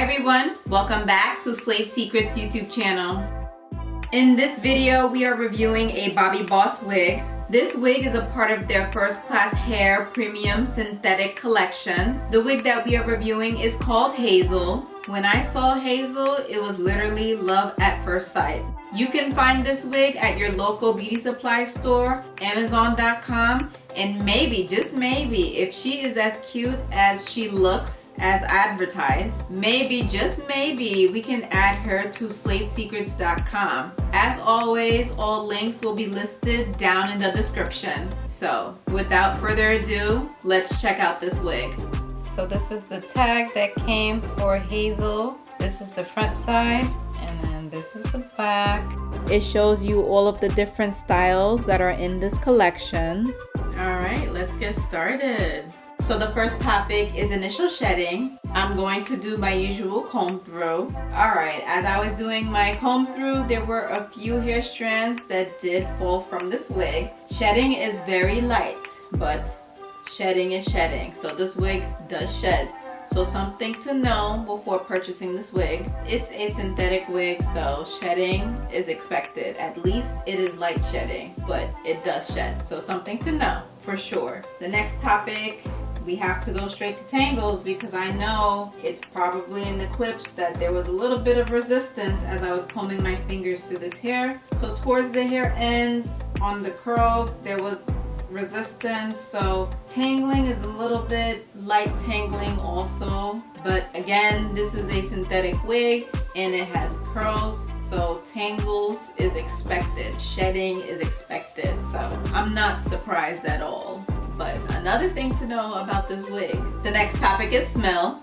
everyone, welcome back to Slate Secrets YouTube channel. In this video, we are reviewing a Bobbi Boss wig. This wig is a part of their First Class Hair Premium Synthetic Collection. The wig that we are reviewing is called Hazel. When I saw Hazel, it was literally love at first sight. You can find this wig at your local beauty supply store, Amazon.com, and maybe, just maybe, if she is as cute as she looks as advertised, maybe, just maybe, we can add her to SlateSecrets.com. As always, all links will be listed down in the description. So, without further ado, let's check out this wig. So this is the tag that came for Hazel. This is the front side, and then this is the back. It shows you all of the different styles that are in this collection. All right, let's get started. So the first topic is initial shedding. I'm going to do my usual comb through. All right, as I was doing my comb through, there were a few hair strands that did fall from this wig. Shedding is very light, but shedding is shedding. So this wig does shed. So something to know before purchasing this wig. It's a synthetic wig, so shedding is expected. At least it is light shedding, but it does shed. So something to know for sure. The next topic, we have to go straight to tangles because I know it's probably in the clips that there was a little bit of resistance as I was combing my fingers through this hair. So towards the hair ends, on the curls, there was resistance, so tangling is a little bit light tangling also, but again, this is a synthetic wig and it has curls, so tangles is expected, shedding is expected, so I'm not surprised at all. But another thing to know about this wig, the next topic is smell.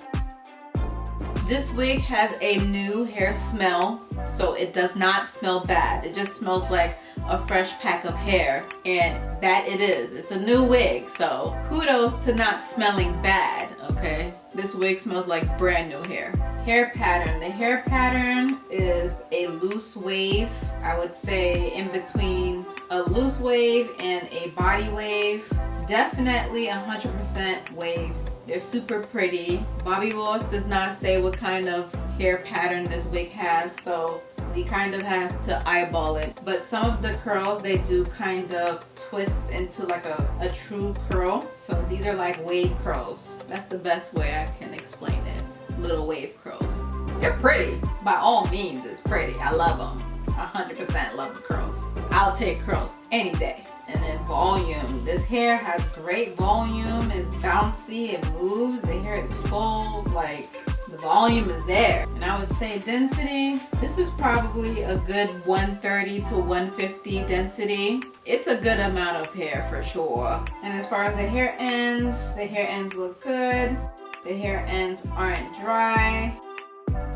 This wig has a new hair smell, so it does not smell bad. It just smells like a fresh pack of hair, and that it is. It's a new wig, so kudos to not smelling bad, okay? This wig smells like brand new hair. Hair pattern. The hair pattern is a loose wave. I would say in between a loose wave and a body wave. Definitely 100% waves. They're super pretty. Bobbi Boss does not say what kind of hair pattern this wig has, so we kind of have to eyeball it. But some of the curls, they do kind of twist into like a true curl. So these are like wave curls. That's the best way I can explain it. Little wave curls. They're pretty. By all means, it's pretty. I love them. 100% love the curls. I'll take curls any day. And then volume. This hair has great volume. It's bouncy. It moves. The hair is full. Like, the volume is there. And I would say density. This is probably a good 130 to 150 density. It's a good amount of hair for sure. And as far as the hair ends look good. The hair ends aren't dry.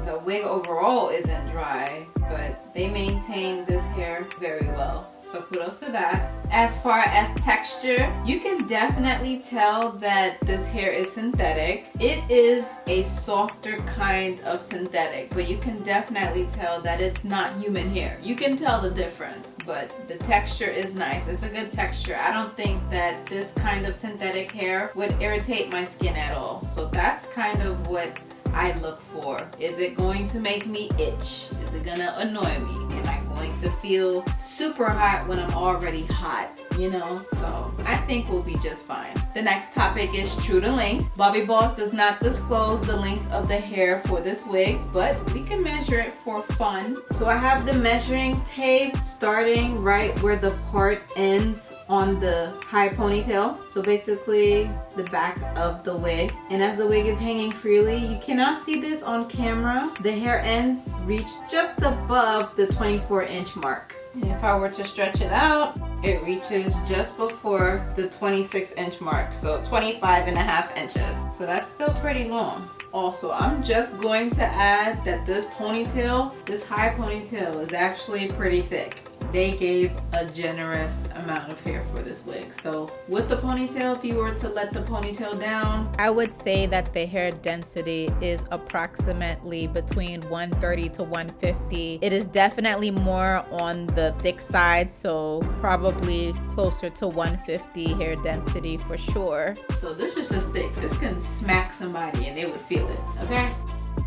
The wig overall isn't dry, but they maintain this hair very well. So kudos to that. As far as texture, you can definitely tell that this hair is synthetic. It is a softer kind of synthetic, but you can definitely tell that it's not human hair. You can tell the difference, but the texture is nice. It's a good texture. I don't think that this kind of synthetic hair would irritate my skin at all. So that's kind of what I look for. Is it going to make me itch? Is it gonna annoy me? Am I going to feel super hot when I'm already hot? You know, so I think we'll be just fine. The next topic is true to length. Bobbi Boss does not disclose the length of the hair for this wig, but we can measure it for fun. So I have the measuring tape starting right where the part ends on the high ponytail. So basically the back of the wig. And as the wig is hanging freely, you cannot see this on camera. The hair ends reach just above the 24-inch mark. And if I were to stretch it out, it reaches just before the 26-inch mark, so 25.5 inches. So that's still pretty long. Also, I'm just going to add that this ponytail, this high ponytail, is actually pretty thick. They gave a generous amount of hair for this wig. So with the ponytail, if you were to let the ponytail down, I would say that the hair density is approximately between 130 to 150. It is definitely more on the thick side, so probably closer to 150 hair density for sure. So this is just thick. This can smack somebody and they would feel it, okay?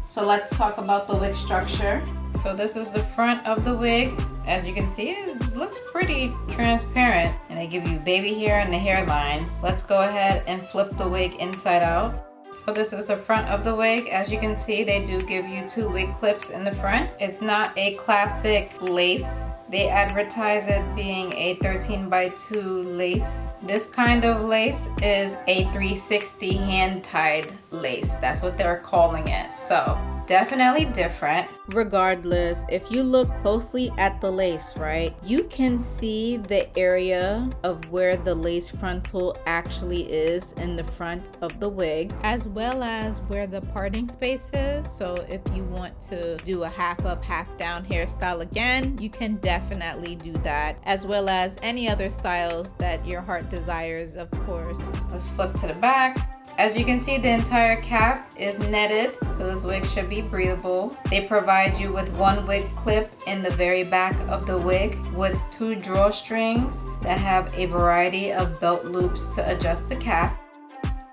So let's talk about the wig structure. So this is the front of the wig. As you can see, it looks pretty transparent. And they give you baby hair and the hairline. Let's go ahead and flip the wig inside out. So this is the front of the wig. As you can see, they do give you 2 wig clips in the front. It's not a classic lace. They advertise it being a 13 by 2 lace. This kind of lace is a 360 hand-tied lace. That's what they're calling it. So definitely different. Regardless, if you look closely at the lace, right, you can see the area of where the lace frontal actually is in the front of the wig, as well as where the parting space is. So if you want to do a half up, half down hairstyle again, you can definitely do that, as well as any other styles that your heart desires, of course. Let's flip to the back. As you can see, the entire cap is netted, so this wig should be breathable. They provide you with 1 wig clip in the very back of the wig with 2 drawstrings that have a variety of belt loops to adjust the cap.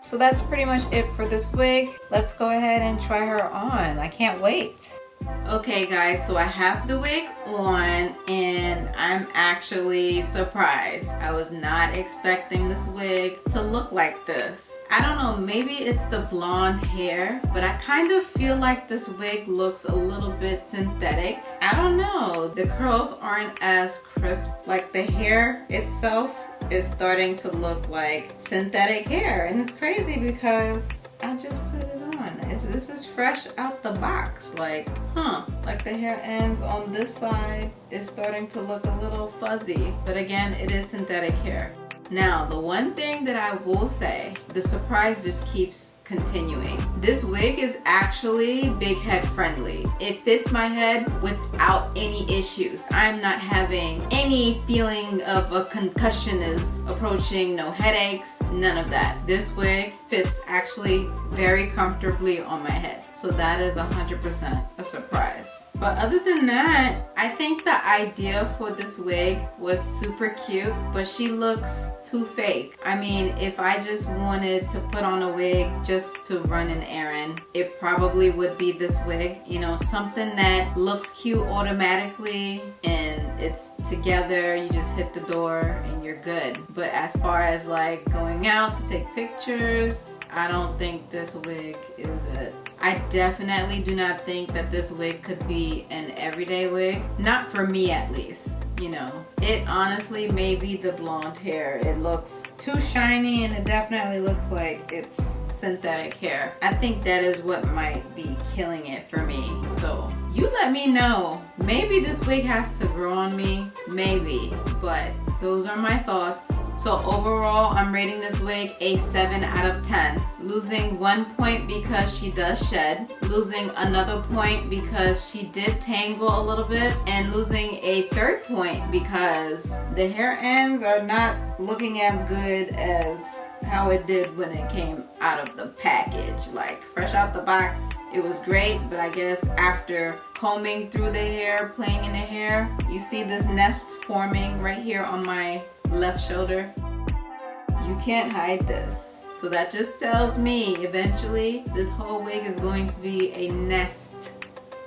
So that's pretty much it for this wig. Let's go ahead and try her on. I can't wait. Okay guys, so I have the wig on and I'm actually surprised. I was not expecting this wig to look like this. I don't know, maybe it's the blonde hair, but I kind of feel like this wig looks a little bit synthetic. I don't know, the curls aren't as crisp. Like the hair itself is starting to look like synthetic hair, and it's crazy because I just put it on. This is fresh out the box. Like, like the hair ends on this side is starting to look a little fuzzy, but again, it is synthetic hair. Now, the one thing that I will say, the surprise just keeps continuing. This wig is actually big head friendly. It fits my head without any issues. I'm not having any feeling of a concussion is approaching, no headaches, none of that. This wig fits actually very comfortably on my head. So that is 100% a surprise. But other than that, I think the idea for this wig was super cute, but she looks too fake. I mean, if I just wanted to put on a wig just to run an errand, it probably would be this wig. You know, something that looks cute automatically and it's together, you just hit the door and you're good. But as far as like going out to take pictures, I don't think this wig is it. I definitely do not think that this wig could be an everyday wig. Not for me at least, you know. It honestly may be the blonde hair. It looks too shiny and it definitely looks like it's synthetic hair. I think that is what might be killing it for me. So you let me know. Maybe this wig has to grow on me, maybe, but those are my thoughts. So overall, I'm rating this wig a 7 out of 10. Losing 1 point because she does shed, losing another point because she did tangle a little bit, and losing a 3rd point because the hair ends are not looking as good as how it did when it came out of the package. Like fresh out the box, it was great, but I guess after combing through the hair, playing in the hair, you see this nest forming right here on my left shoulder. You can't hide this. So that just tells me eventually this whole wig is going to be a nest.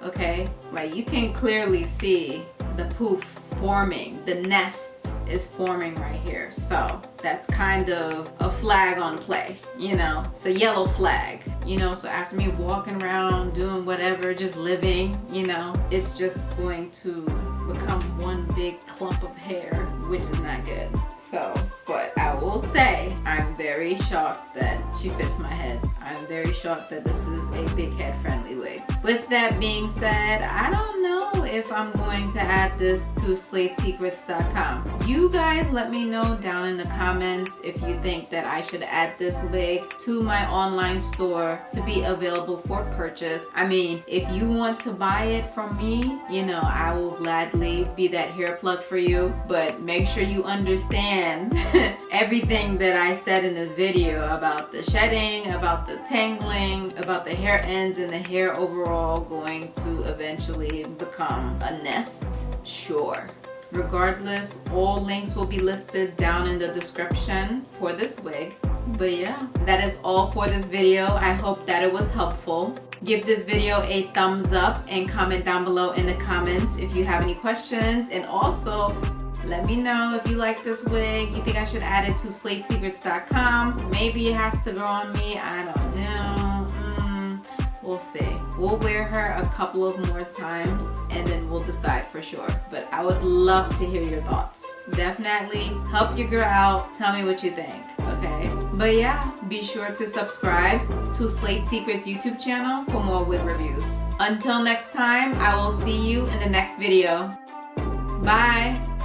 Okay? Like you can clearly see the poof forming. The nest is forming right here. So that's kind of a flag on play, you know. It's a yellow flag, you know. So after me walking around doing whatever, just living, you know, it's just going to become one big clump of hair, which is not good. So, but I will say I'm very shocked that she fits my head. I'm very shocked that this is a big head friendly wig. With that being said, I don't know if I'm going to add this to slatesecrets.com. You guys let me know down in the comments if you think that I should add this wig to my online store to be available for purchase. I mean, if you want to buy it from me, you know, I will gladly be that hair plug for you, but make sure you understand everything that I said in this video about the shedding, about the tangling, about the hair ends and the hair overall going to eventually become a nest. Sure. Regardless, all links will be listed down in the description for this wig. But yeah, that is all for this video. I hope that it was helpful. Give this video a thumbs up and comment down below in the comments if you have any questions. And also, let me know if you like this wig, you think I should add it to slatesecrets.com. Maybe it has to grow on me, I don't know. We'll see. We'll wear her a couple of more times and then we'll decide for sure. But I would love to hear your thoughts. Definitely help your girl out. Tell me what you think, okay? But yeah, be sure to subscribe to Slate Secrets YouTube channel for more wig reviews. Until next time, I will see you in the next video. Bye!